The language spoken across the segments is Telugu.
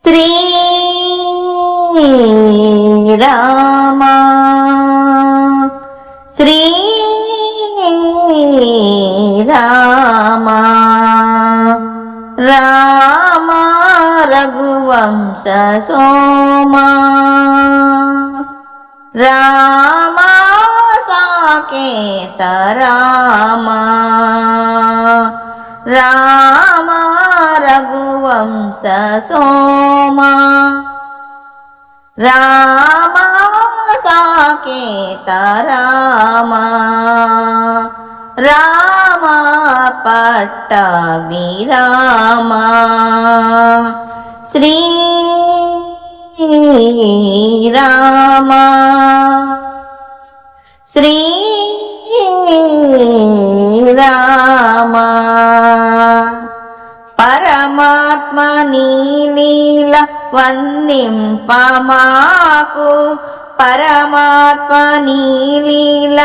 శ్రీరామ శ్రీరామ రామ రఘువంశ సోమా రామ సాకేత రామ రామ రఘువంశ సోమా రామ సాకేత రామ రామ పట్టాభిరామ శ్రీరామ శ్రీరామ పరమాత్మ నీ లీల వన్నింపమాకు పరమాత్మ నీ లీల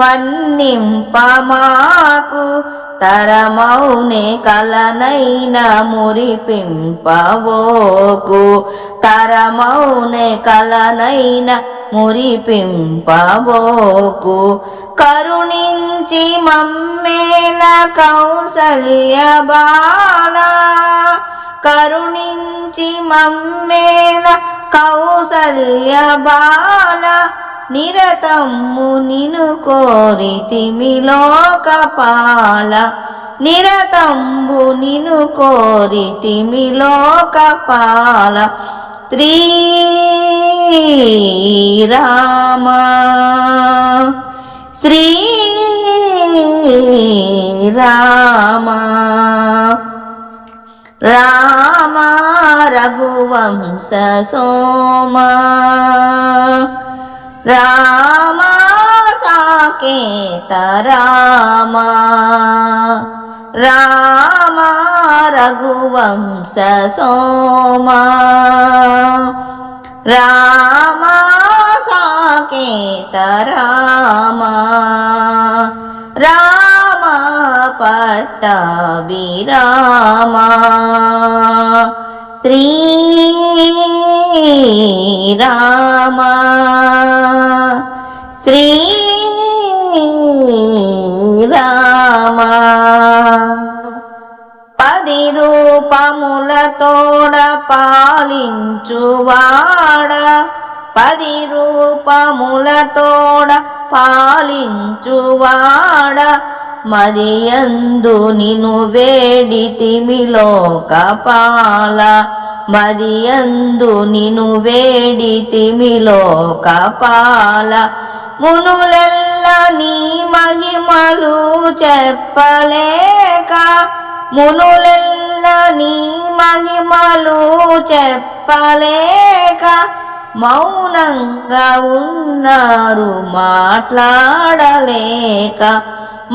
వన్నింపమాకు తరమౌనే కలనైన మురిపింపవోకు తరమౌనే కలనైన మురిపింపవోకు కరుణించి మమ్మేల కౌసల్య బాల కరుణించి మమ్మేల కౌసల్య బాల నిరతమ్ము నిను కోరితిమి లోకపాల నిరతంబు నిను కోరితిమి లోకపాల శ్రీరామ శ్రీరామ రామ రఘువంశ సోమా రామ సాకేత రామ రామ రఘువంశ సోమా రామ సాకేత రామ రామ పట్టాభిరామ శ్రీరామ శ్రీరామ 10 రూపములతోడ పాలించువాడ 10 రూపములతోడ పాలించువాడ మదియందు నిను వేడితిమి లోకపాల మదియందు నిను వేడితిమి లోకపాల మునులెల్ల నీ మహిమలు చెప్పలేక మునులెల్ల నీ మహిమలు చెప్పలేక మౌనంగా ఉన్నారు మాట్లాడలేక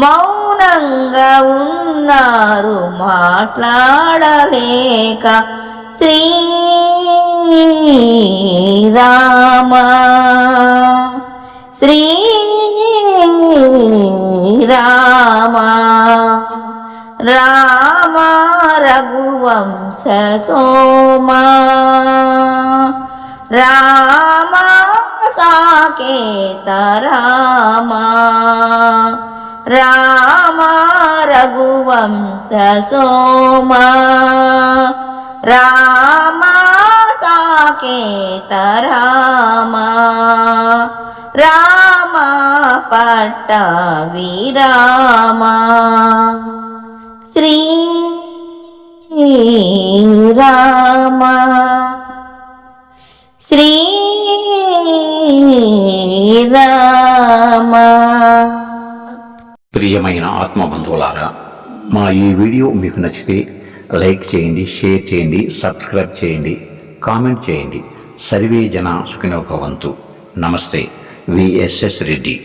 మౌనంగా ఉన్నారు మాట్లాడలేక శ్రీరామ శ్రీరామ రామ రఘువంశ సోమా రామ సాకేత రామ రామ రఘువంశ సోమా రామ సాకేత రామ రామ పట్టాభిరామ శ్రీరామ శ్రీరామ. ప్రియమైన ఆత్మబంధువులారా, మా ఈ వీడియో మీకు నచ్చితే లైక్ చేయండి, షేర్ చేయండి, సబ్స్క్రైబ్ చేయండి, కామెంట్ చేయండి. సర్వే జన సుఖినో భవంతు. నమస్తే. విఎస్ఎస్ రెడ్డి.